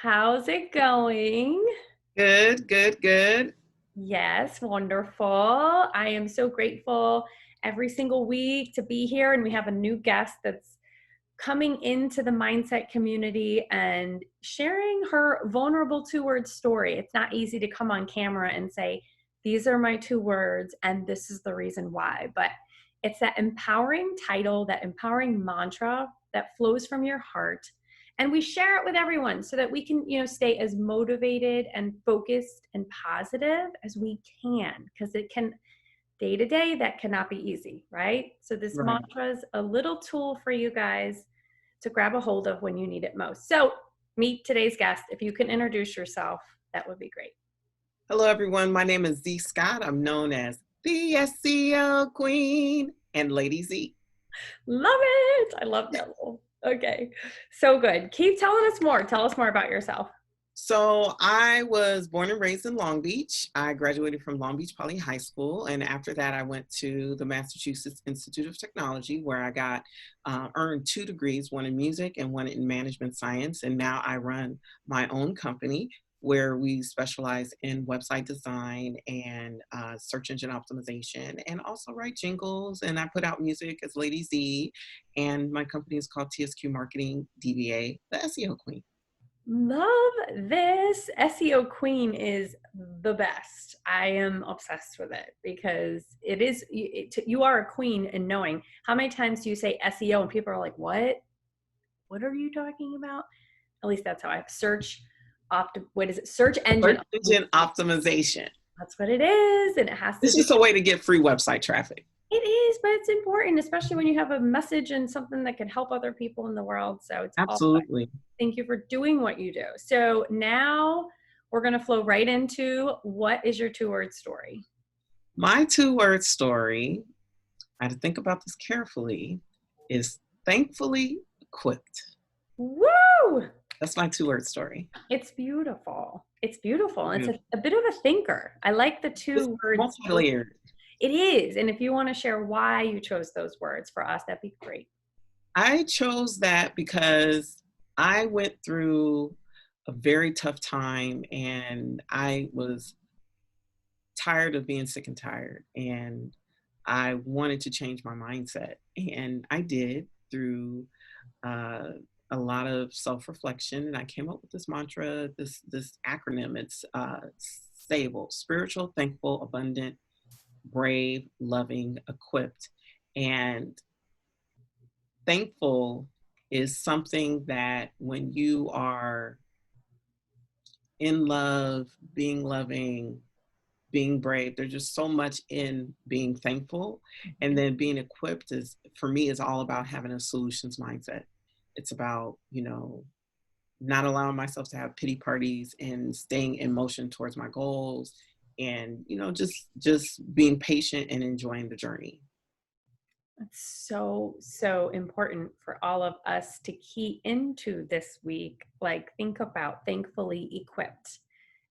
How's it going? Good, good, good. Yes, wonderful. I am so grateful every single week to be here, and we have a new guest that's coming into the mindset community and sharing her vulnerable two-word story. It's not easy to come on camera and say, these are my two words, and this is the reason why. But it's that empowering title, that empowering mantra that flows from your heart. And we share it with everyone so that we can, stay as motivated and focused and positive as we can, because it can day to day, that cannot be easy, right? So this Right. mantra is a little tool for you guys to grab a hold of when you need it most. So meet today's guest. If you can introduce yourself, that would be great. Hello, everyone. My name is Z Scott. I'm known as the SEO Queen and Lady Z. Love it. I love that little. Okay. So good. Keep telling us more. Tell us more about yourself. So I was born and raised in Long Beach. I graduated from Long Beach Poly High School. And after that, I went to the Massachusetts Institute of Technology, where I earned 2 degrees, one in music and one in management science. And now I run my own company where we specialize in website design and search engine optimization, and also write jingles. And I put out music as Lady Z. And my company is called TSQ Marketing DBA, the SEO Queen. Love this. SEO Queen is the best. I am obsessed with it because you are a queen in knowing. How many times do you say SEO and people are like, what are you talking about? At least that's how I what is it? Search engine Search engine optimization. optimization. That's what it is. And it has to It's do. just a way to get free website traffic. It is, but it's important, especially when you have a message and something that can help other people in the world. So it's all. Absolutely. Thank you for doing what you do. So now we're going to flow right into, what is your two-word story? My 2 word story, I had to think about this carefully, is thankfully equipped. Woo! That's my 2 word story. It's beautiful. It's beautiful. It's Beautiful. a bit of a thinker. I like the It's two words. multi-layered. It is. And if you want to share why you chose those words for us, that'd be great. I chose that because I went through a very tough time and I was tired of being sick and tired. And I wanted to change my mindset. And I did through uh, a lot of self-reflection. And I came up with this mantra, this acronym. It's STABLE: spiritual, thankful, abundant, brave, loving, equipped. And thankful is something that when you are in love, being loving, being brave, there's just so much in being thankful. And then being equipped is, for me, is all about having a solutions mindset. It's about, not allowing myself to have pity parties and staying in motion towards my goals, and just being patient and enjoying the journey. It's so, so important for all of us to key into this week. Like, think about thankfully equipped.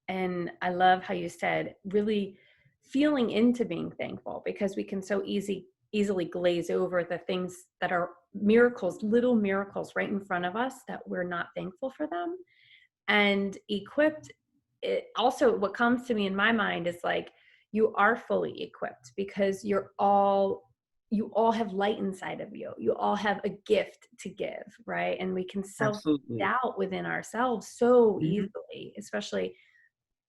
And I love how you said really feeling into being thankful, because we can so easily glaze over the things that are miracles, little miracles right in front of us, that we're not thankful for them. And equipped, it also, what comes to me in my mind is like, you are fully equipped because you all have light inside of you. You all have a gift to give, right? And we can self Absolutely. doubt within ourselves so Mhm. easily, especially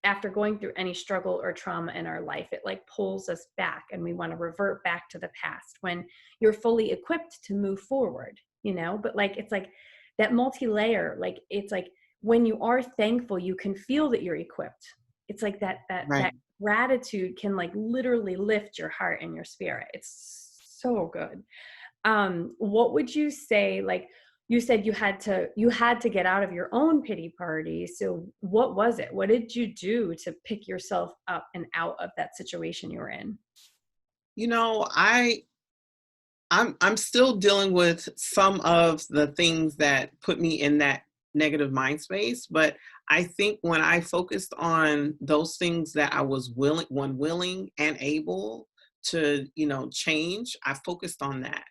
after going through any struggle or trauma in our life. It like pulls us back and we want to revert back to the past when you're fully equipped to move forward, but like, it's like that multi-layer, like, it's like when you are thankful, you can feel that you're equipped. It's like that Right. gratitude can like literally lift your heart and your spirit. It's so good. What would you say, like, you said you had to get out of your own pity party. So what was it? What did you do to pick yourself up and out of that situation you were in? You know, I'm still dealing with some of the things that put me in that negative mind space, but I think when I focused on those things that I was willing and able to, change, I focused on that.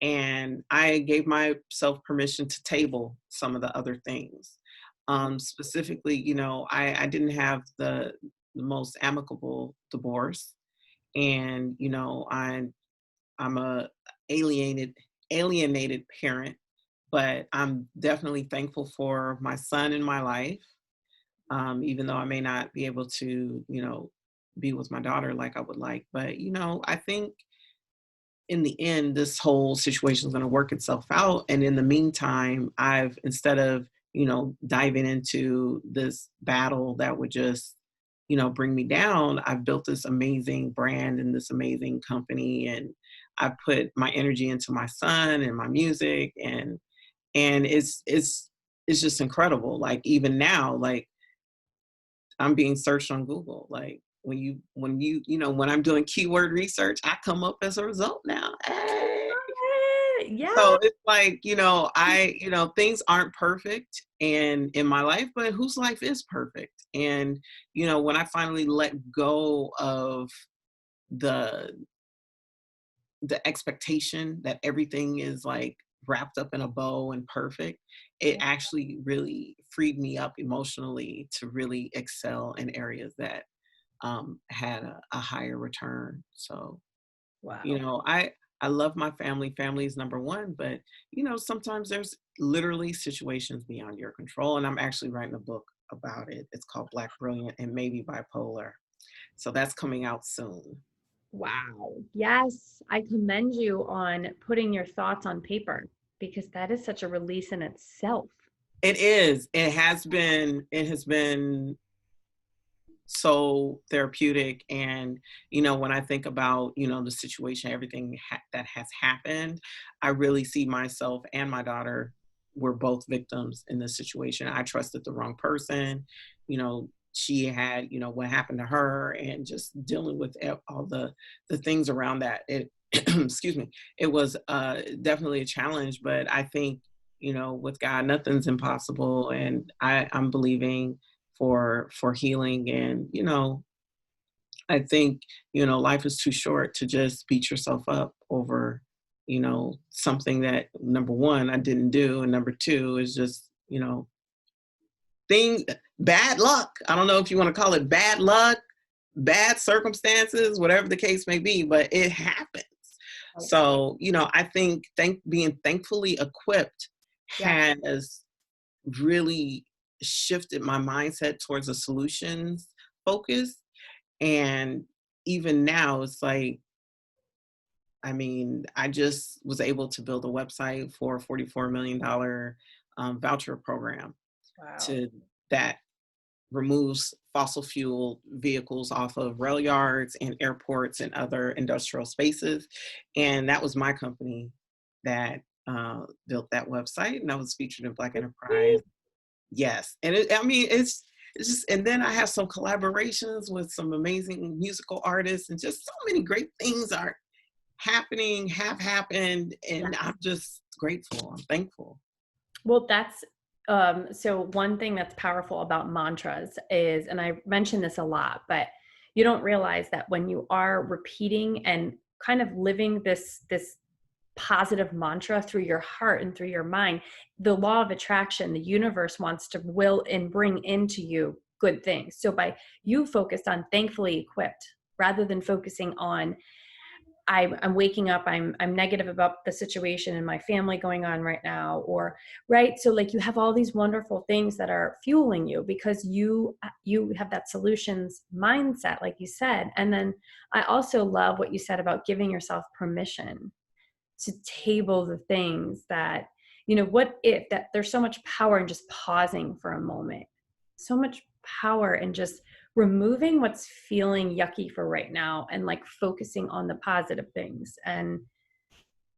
And I gave myself permission to table some of the other things. Specifically, I didn't have the most amicable divorce, and I'm a alienated alienated parent, but I'm definitely thankful for my son in my life. Even though I may not be able to, be with my daughter like I would like. But, I think in the end, this whole situation is going to work itself out. And in the meantime, instead of, diving into this battle that would just, bring me down, I've built this amazing brand and this amazing company. And I put my energy into my son and my music. And it's just incredible. Like even now, like I'm being searched on Google. Like when I'm doing keyword research, I come up as a result now. Hey. Yeah. So it's like, things aren't perfect and in my life, but whose life is perfect? And, when I finally let go of the the expectation that everything is like wrapped up in a bow and perfect, it Yeah. actually really freed me up emotionally to really excel in areas that had a higher return. So, Wow. I love my family. Family is number one, but sometimes there's literally situations beyond your control. And I'm actually writing a book about it. It's called Black Brilliant and Maybe Bipolar. So that's coming out soon. Wow. Yes, I commend you on putting your thoughts on paper because that is such a release in itself. It is. It has been so therapeutic. And when I think about the situation, everything that has happened, I really see myself and my daughter were both victims in this situation. I trusted the wrong person. She had what happened to her, and just dealing with all the things around that. It excuse me, it was definitely a challenge, but I think with God nothing's impossible, and I'm believing for healing. And I think life is too short to just beat yourself up over something that, number one, I didn't do, and number two is just thing bad luck. I don't know if you want to call it bad luck, bad circumstances, whatever the case may be, but it happens. Right. So I think being thankfully equipped Yeah. has really shifted my mindset towards a solutions focus. And even now, it's like, I mean, I just was able to build a website for a $44 million voucher program Wow. to that removes fossil fuel vehicles off of rail yards and airports and other industrial spaces. And that was my company that built that website, and I was featured in Black Enterprise. Yes, and I mean, it's just, and then I have some collaborations with some amazing musical artists, and just so many great things are happening, have happened, Yeah. and I'm just grateful. I'm thankful. Well, that's so one thing that's powerful about mantras is, and I mention this a lot, but you don't realize that when you are repeating and kind of living this positive mantra through your heart and through your mind, the law of attraction, the universe wants to will and bring into you good things. So by you focused on thankfully equipped rather than focusing on I'm waking up, I'm negative about the situation in my family going on right now, or right. So like you have all these wonderful things that are fueling you because you have that solutions mindset, like you said. And then I also love what you said about giving yourself permission to table the things that, what if that there's so much power in just pausing for a moment, so much power in just removing what's feeling yucky for right now and like focusing on the positive things. And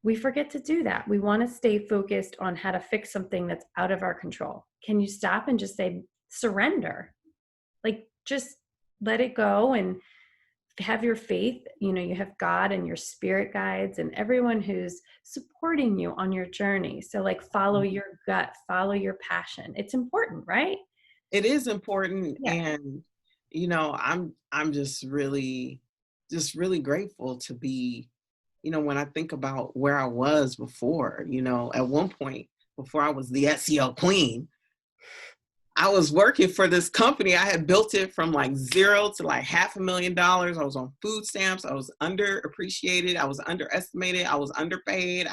we forget to do that. We want to stay focused on how to fix something that's out of our control. Can you stop and just say surrender? Like just let it go and have your faith. You have God and your spirit guides and everyone who's supporting you on your journey. So like follow your gut, follow your passion. It's important, right? It is important. Yeah. And I'm just really grateful to be, when I think about where I was before, at one point, before I was the SEO queen, I was working for this company. I had built it from like zero to like $500,000. I was on food stamps. I was underappreciated. I was underestimated. I was underpaid.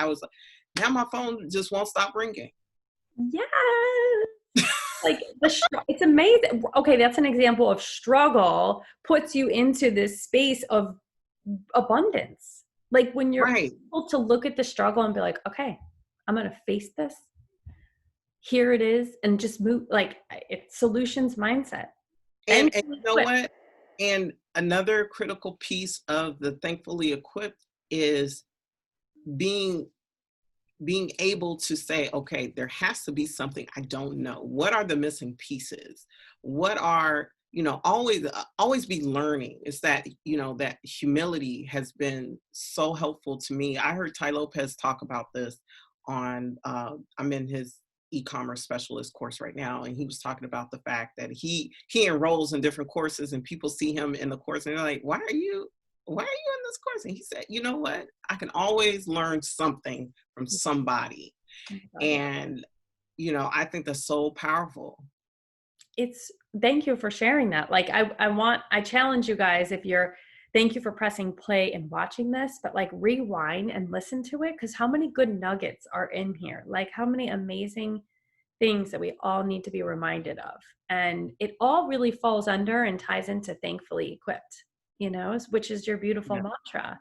Now my phone just won't stop ringing. Yes. Like it's amazing. Okay, that's an example of struggle puts you into this space of abundance. Like when you're Right. able to look at the struggle and be like, okay, I'm going to face this. Here it is, and just move. Like it's solutions mindset. And you Thankfully know equipped. what? And another critical piece of the thankfully equipped is being being able to say, okay, there has to be something I don't know. What are the missing pieces? What are, always be learning. It's that, that humility has been so helpful to me. I heard Ty Lopez talk about this on, I'm in his e-commerce specialist course right now, and he was talking about the fact that he enrolls in different courses, and people see him in the course and they're like, why are you in this course? And he said, you know what? I can always learn something from somebody. And, I think that's so powerful. It's thank you for sharing that. Like I challenge you guys, if you're thank you for pressing play and watching this, but like rewind and listen to it, because how many good nuggets are in here? Like how many amazing things that we all need to be reminded of. And it all really falls under and ties into thankfully equipped, which is your beautiful Yeah. mantra.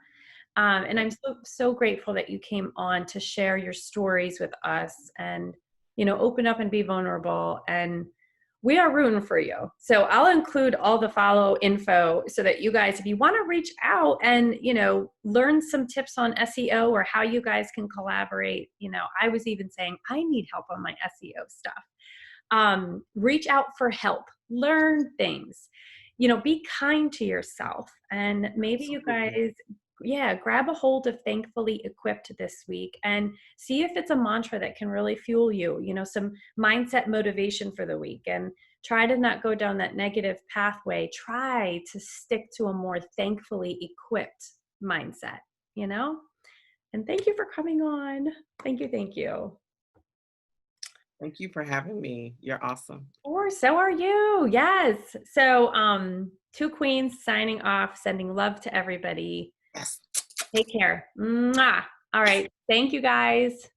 And I'm so grateful that you came on to share your stories with us and, open up and be vulnerable. And we are rooting for you. So I'll include all the follow info so that you guys, if you want to reach out and, learn some tips on SEO or how you guys can collaborate, I was even saying I need help on my SEO stuff. Reach out for help, learn things, be kind to yourself. And maybe you Absolutely. guys, yeah, grab a hold of Thankfully Equipped this week and see if it's a mantra that can really fuel you, some mindset motivation for the week. And try to not go down that negative pathway. Try to stick to a more thankfully equipped mindset, And thank you for coming on. Thank you. Thank you. Thank you for having me. You're awesome. Or so are you. Yes. So, two queens signing off, sending love to everybody. Yes. Take care. Mwah. All right. Thank you guys.